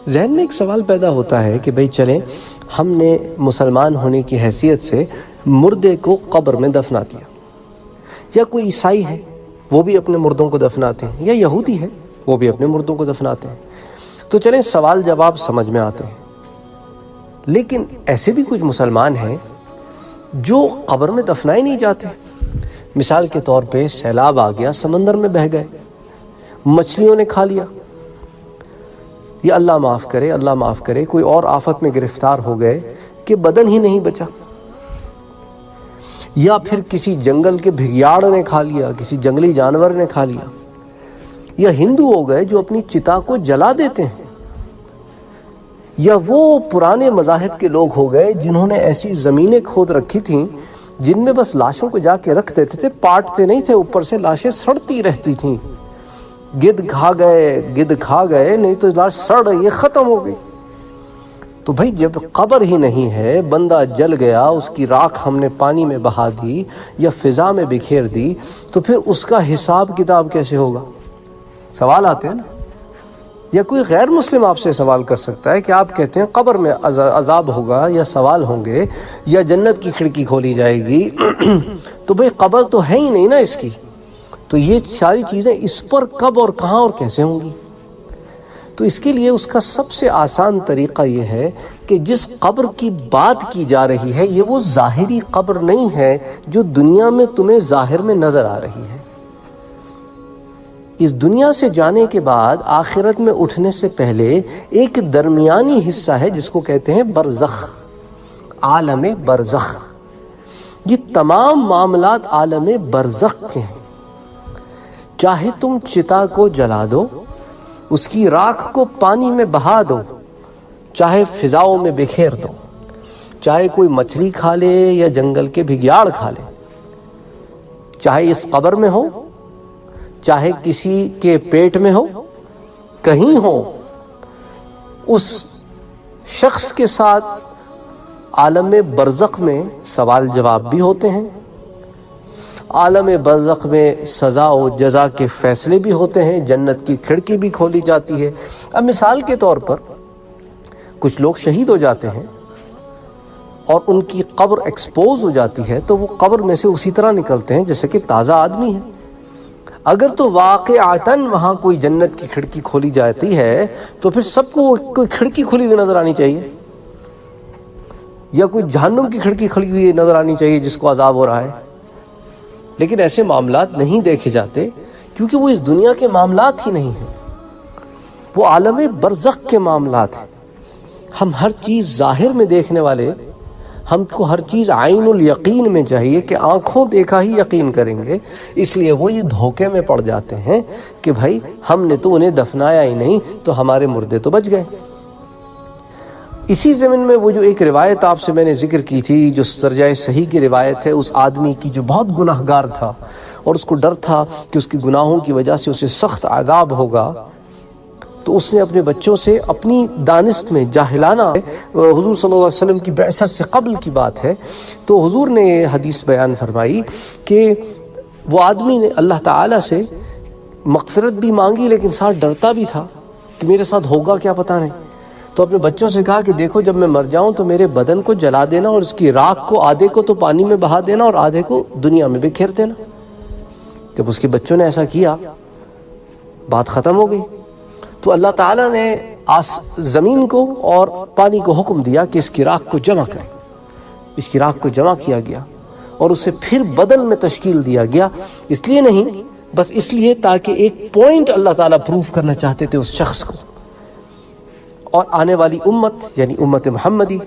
ذہن میں ایک سوال پیدا ہوتا ہے کہ بھئی چلیں ہم نے مسلمان ہونے کی حیثیت سے مردے کو قبر میں دفنا دیا، یا کوئی عیسائی ہے وہ بھی اپنے مردوں کو دفناتے ہیں، یا یہودی ہے وہ بھی اپنے مردوں کو دفناتے ہیں، تو چلیں سوال جواب سمجھ میں آتے ہیں۔ لیکن ایسے بھی کچھ مسلمان ہیں جو قبر میں دفنائے نہیں جاتے۔ مثال کے طور پہ سیلاب آ گیا، سمندر میں بہہ گئے، مچھلیوں نے کھا لیا، یا اللہ معاف کرے کوئی اور آفت میں گرفتار ہو گئے کہ بدن ہی نہیں بچا، یا پھر کسی جنگل کے بھگیاڑ نے کھا لیا، کسی جنگلی جانور نے کھا لیا، یا ہندو ہو گئے جو اپنی چتا کو جلا دیتے ہیں، یا وہ پرانے مذاہب کے لوگ ہو گئے جنہوں نے ایسی زمینیں کھود رکھی تھیں جن میں بس لاشوں کو جا کے رکھ دیتے تھے، پاٹتے نہیں تھے، اوپر سے لاشیں سڑتی رہتی تھیں، گدھ کھا گئے نہیں تو لاش سڑ رہی ہے، ختم ہو گئی۔ تو بھائی جب قبر ہی نہیں ہے، بندہ جل گیا، اس کی راکھ ہم نے پانی میں بہا دی یا فضا میں بکھیر دی، تو پھر اس کا حساب کتاب کیسے ہوگا؟ سوال آتے ہیں نا۔ یا کوئی غیر مسلم آپ سے سوال کر سکتا ہے کہ آپ کہتے ہیں قبر میں عذاب ہوگا یا سوال ہوں گے یا جنت کی کھڑکی کھولی جائے گی تو بھئی قبر تو ہے ہی نہیں نا اس کی، تو یہ ساری چیزیں اس پر کب اور کہاں اور کیسے ہوں گی؟ تو اس کے لیے اس کا سب سے آسان طریقہ یہ ہے کہ جس قبر کی بات کی جا رہی ہے یہ وہ ظاہری قبر نہیں ہے جو دنیا میں تمہیں ظاہر میں نظر آ رہی ہے۔ اس دنیا سے جانے کے بعد آخرت میں اٹھنے سے پہلے ایک درمیانی حصہ ہے جس کو کہتے ہیں برزخ، عالم برزخ۔ یہ تمام معاملات عالم برزخ کے ہیں۔ چاہے تم چتا کو جلا دو، اس کی راکھ کو پانی میں بہا دو، چاہے فضاؤں میں بکھیر دو، چاہے کوئی مچھلی کھا لے یا جنگل کے بھگیاڑ کھا لے، چاہے اس قبر میں ہو، چاہے کسی کے پیٹ میں ہو، کہیں ہو، اس شخص کے ساتھ عالم برزخ میں سوال جواب بھی ہوتے ہیں، عالم برزخ میں سزا و جزا کے فیصلے بھی ہوتے ہیں، جنت کی کھڑکی بھی کھولی جاتی ہے۔ اب مثال کے طور پر کچھ لوگ شہید ہو جاتے ہیں اور ان کی قبر ایکسپوز ہو جاتی ہے تو وہ قبر میں سے اسی طرح نکلتے ہیں جیسے کہ تازہ آدمی ہے۔ اگر تو واقعتاً وہاں کوئی جنت کی کھڑکی کھولی جاتی ہے تو پھر سب کو کوئی کھڑکی کھلی ہوئی نظر آنی چاہیے، یا کوئی جہنم کی کھڑکی کھلی ہوئی نظر آنی چاہیے جس کو عذاب ہو رہا ہے۔ لیکن ایسے معاملات نہیں دیکھے جاتے کیونکہ وہ اس دنیا کے معاملات ہی نہیں ہیں، وہ عالم برزخ کے معاملات ہیں۔ ہم ہر چیز ظاہر میں دیکھنے والے، ہم کو ہر چیز عین الیقین میں چاہیے کہ آنکھوں دیکھا ہی یقین کریں گے، اس لیے وہ یہ دھوکے میں پڑ جاتے ہیں کہ بھائی ہم نے تو انہیں دفنایا ہی نہیں تو ہمارے مردے تو بچ گئے۔ اسی زمین میں وہ جو ایک روایت آپ سے میں نے ذکر کی تھی جو درجہ صحیح کی روایت ہے، اس آدمی کی جو بہت گناہگار تھا اور اس کو ڈر تھا کہ اس کی گناہوں کی وجہ سے اسے سخت عذاب ہوگا، تو اس نے اپنے بچوں سے اپنی دانست میں جاہلانہ، حضور صلی اللہ علیہ وسلم کی بعثت سے قبل کی بات ہے، تو حضور نے یہ حدیث بیان فرمائی کہ وہ آدمی نے اللہ تعالیٰ سے مغفرت بھی مانگی لیکن ساتھ ڈرتا بھی تھا کہ میرے ساتھ ہوگا کیا پتہ نہیں، تو اپنے بچوں سے کہا کہ دیکھو جب میں مر جاؤں تو میرے بدن کو جلا دینا اور اس کی راکھ کو آدھے کو تو پانی میں بہا دینا اور آدھے کو دنیا میں بکھیر دینا۔ جب اس کے بچوں نے ایسا کیا بات ختم ہو گئی، تو اللہ تعالیٰ نے زمین کو اور پانی کو حکم دیا کہ اس کی راکھ کو جمع کریں۔ اس کی راکھ کو جمع کیا گیا اور اسے پھر بدن میں تشکیل دیا گیا، اس لیے نہیں بس اس لیے تاکہ ایک پوائنٹ اللہ تعالیٰ پروف کرنا چاہتے تھے اس شخص کو، اور آنے والی امت یعنی امت محمدی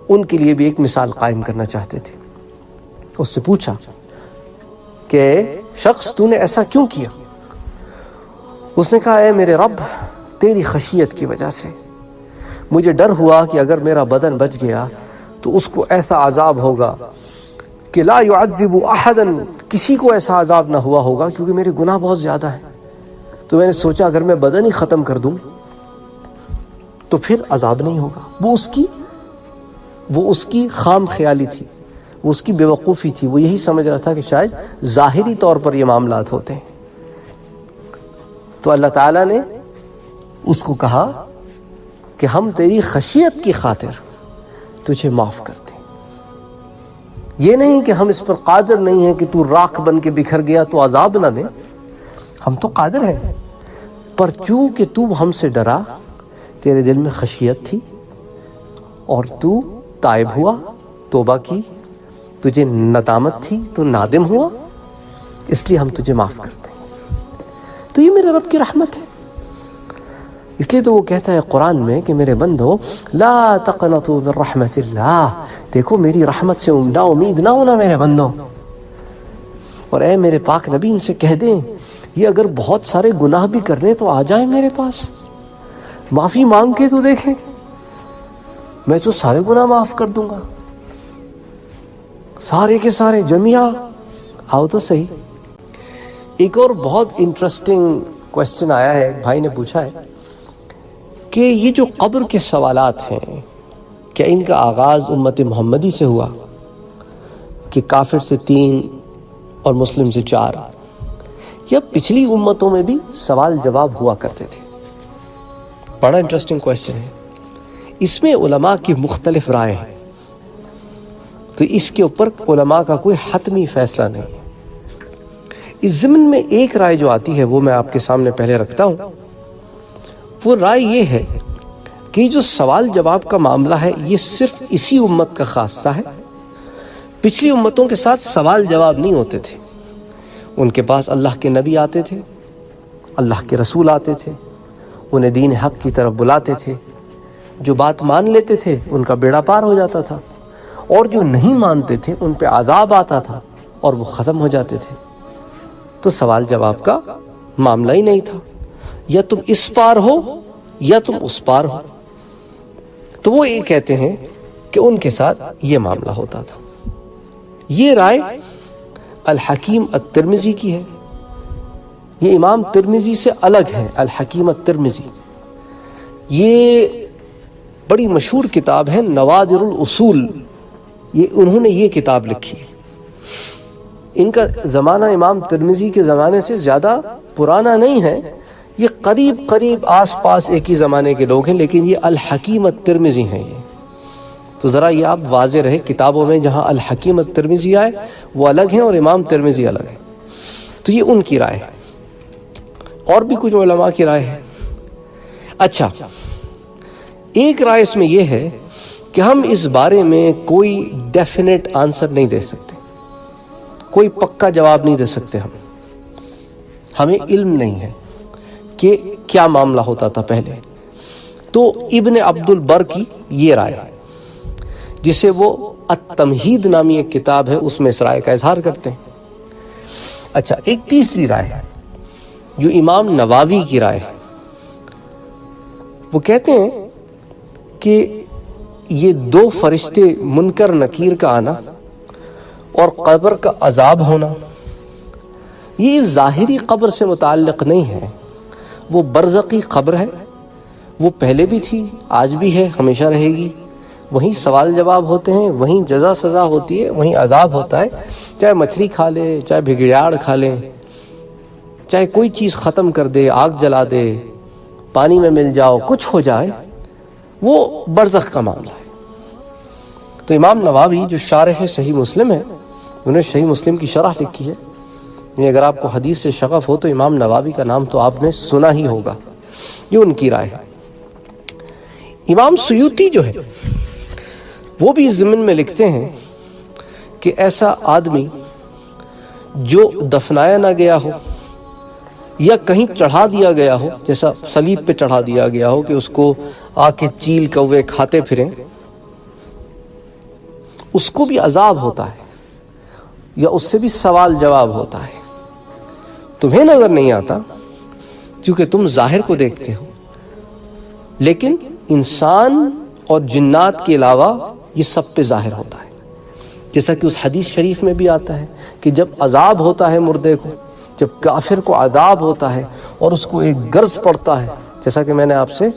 ان کے لیے بھی ایک مثال قائم کرنا چاہتے تھے۔ اس سے پوچھا کہ شخص تو نے ایسا کیوں کیا؟ اس نے کہا اے میرے رب، تیری خشیت کی وجہ سے مجھے ڈر ہوا کہ اگر میرا بدن بچ گیا تو اس کو ایسا عذاب ہوگا کہ لا يعذب احدا، کسی کو ایسا عذاب نہ ہوا ہوگا کیونکہ میرے گناہ بہت زیادہ ہیں۔ تو میں نے سوچا اگر میں بدن ہی ختم کر دوں تو پھر عذاب نہیں ہوگا۔ وہ اس کی خام خیالی تھی، وہ اس کی بے وقوفی تھی، وہ یہی سمجھ رہا تھا کہ شاید ظاہری طور پر یہ معاملات ہوتے ہیں۔ تو اللہ تعالیٰ نے اس کو کہا کہ ہم تیری خشیت کی خاطر تجھے معاف کرتے ہیں. یہ نہیں کہ ہم اس پر قادر نہیں ہیں کہ تو راکھ بن کے بکھر گیا تو عذاب نہ دیں. ہم تو قادر ہیں، پر چونکہ تو ہم سے ڈرا، تیرے دل میں خشیت تھی اور تو تائب ہوا، توبہ کی، تجھے ندامت تھی، تو نادم ہوا، اس لیے ہم تجھے معاف کرتے ہیں. تو یہ میرے رب کی رحمت ہے. اس لیے تو وہ کہتا ہے قرآن میں کہ میرے بندو لا تقنطوا من رحمت اللہ، دیکھو میری رحمت سے نا امید نہ ہونا میرے بندو. اور اے میرے پاک نبی ان سے کہہ دیں یہ اگر بہت سارے گناہ بھی کرنے تو آ جائیں میرے پاس، معافی مانگ کے تو دیکھیں، میں تو سارے گناہ معاف کر دوں گا، سارے کے سارے جميعا. آؤ تو صحیح. ایک اور بہت انٹرسٹنگ کوسچن آیا ہے، ایک بھائی نے پوچھا ہے کہ یہ جو قبر کے سوالات ہیں کیا ان کا آغاز امت محمدی سے ہوا کہ کافر سے 3 اور مسلم سے 4، یا پچھلی امتوں میں بھی سوال جواب ہوا کرتے تھے؟ بڑا انٹرسٹنگ کوسچن ہے. اس میں علماء کی مختلف رائے ہیں، تو اس کے اوپر علماء کا کوئی حتمی فیصلہ نہیں ہے. اس ضمن میں ایک رائے جو آتی ہے وہ میں آپ کے سامنے پہلے رکھتا ہوں. وہ رائے یہ ہے کہ جو سوال جواب کا معاملہ ہے یہ صرف اسی امت کا خاصہ ہے. پچھلی امتوں کے ساتھ سوال جواب نہیں ہوتے تھے. ان کے پاس اللہ کے نبی آتے تھے، اللہ کے رسول آتے تھے، انہیں دین حق کی طرف بلاتے تھے. جو بات مان لیتے تھے ان کا بیڑا پار ہو جاتا تھا، اور جو نہیں مانتے تھے ان پہ عذاب آتا تھا اور وہ ختم ہو جاتے تھے. تو سوال جواب کا معاملہ ہی نہیں تھا، یا تم اس پار ہو یا تم اس پار ہو. تو وہ یہ کہتے ہیں کہ ان کے ساتھ یہ معاملہ ہوتا تھا. یہ رائے الحکیم الترمذی کی ہے. یہ امام ترمذی سے الگ ہے. الحکیم الترمذی یہ بڑی مشہور کتاب ہے، نوادر الاصول. یہ انہوں نے یہ کتاب لکھی. ان کا زمانہ امام ترمذی کے زمانے سے زیادہ پرانا نہیں ہے، یہ قریب آس پاس ایک ہی زمانے کے لوگ ہیں، لیکن یہ الحکیم الترمذی ہیں. یہ تو ذرا یہ آپ واضح رہے، کتابوں میں جہاں الحکیم الترمذی آئے وہ الگ ہیں اور امام ترمذی الگ ہیں. تو یہ ان کی رائے ہے. اور بھی کچھ علماء کی رائے ہے. اچھا، ایک رائے اس میں یہ ہے کہ ہم اس بارے میں کوئی ڈیفینیٹ آنسر نہیں دے سکتے، کوئی پکا جواب نہیں دے سکتے. ہمیں علم نہیں ہے کہ کیا معاملہ ہوتا تھا پہلے. تو ابن عبد البر کی یہ رائے ہے، جسے وہ التمہید نامی ایک کتاب ہے اس میں اس رائے کا اظہار کرتے ہیں. اچھا، ایک تیسری رائے ہے جو امام نووی کی رائے ہے. وہ کہتے ہیں کہ یہ 2 فرشتے منکر نکیر کا آنا اور قبر کا عذاب ہونا یہ ظاہری قبر سے متعلق نہیں ہے. وہ برزخی قبر ہے، وہ پہلے بھی تھی، آج بھی ہے، ہمیشہ رہے گی. وہیں سوال جواب ہوتے ہیں، وہیں جزا سزا ہوتی ہے، وہیں عذاب ہوتا ہے. چاہے مچھلی کھا لے، چاہے بھگڑیاڑ کھا لے، چاہے کوئی چیز ختم کر دے، آگ جلا دے، پانی میں مل جاؤ، کچھ ہو جائے، وہ برزخ کا معاملہ ہے. تو امام نووی جو شارح صحیح مسلم ہے، انہوں نے صحیح مسلم کی شرح لکھی ہے. یعنی اگر آپ کو حدیث سے شغف ہو تو امام نووی کا نام تو آپ نے سنا ہی ہوگا. یہ ان کی رائے ہے. امام سیوطی جو ہے وہ بھی اس ضمن میں لکھتے ہیں کہ ایسا آدمی جو دفنایا نہ گیا ہو یا کہیں چڑھا دیا گیا ہو، جیسا صلیب پہ چڑھا دیا گیا ہو کہ اس کو آ کے چیل کوے کھاتے پھریں، اس کو بھی عذاب ہوتا ہے یا اس سے بھی سوال جواب ہوتا ہے. تمہیں نظر نہیں آتا کیونکہ تم ظاہر کو دیکھتے ہو، لیکن انسان اور جنات کے علاوہ یہ سب پہ ظاہر ہوتا ہے. جیسا کہ اس حدیث شریف میں بھی آتا ہے کہ جب عذاب ہوتا ہے مردے کو، جب کافر کو عذاب ہوتا ہے اور اس کو ایک گرز پڑتا ہے، جیسا کہ میں نے آپ سے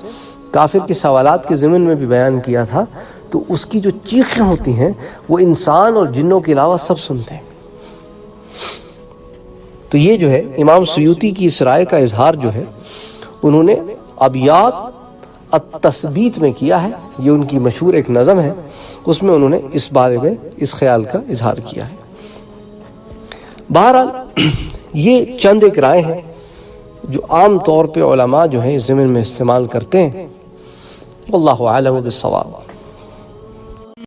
کافر کے سوالات کے ضمن میں بھی بیان کیا تھا، تو اس کی جو چیخیں ہوتی ہیں وہ انسان اور جنوں کے علاوہ سب سنتے ہیں. تو یہ جو ہے امام سیوطی کی اس رائے کا اظہار جو ہے، انہوں نے ابیات التثبیت میں کیا ہے، یہ ان کی مشہور ایک نظم ہے، اس میں انہوں نے اس بارے میں اس خیال کا اظہار کیا ہے۔ بہرحال یہ چند ایک رائے ہیں جو عام طور پہ علماء جو ہیں اس ضمن میں استعمال کرتے ہیں۔ واللہ اعلم بالصواب۔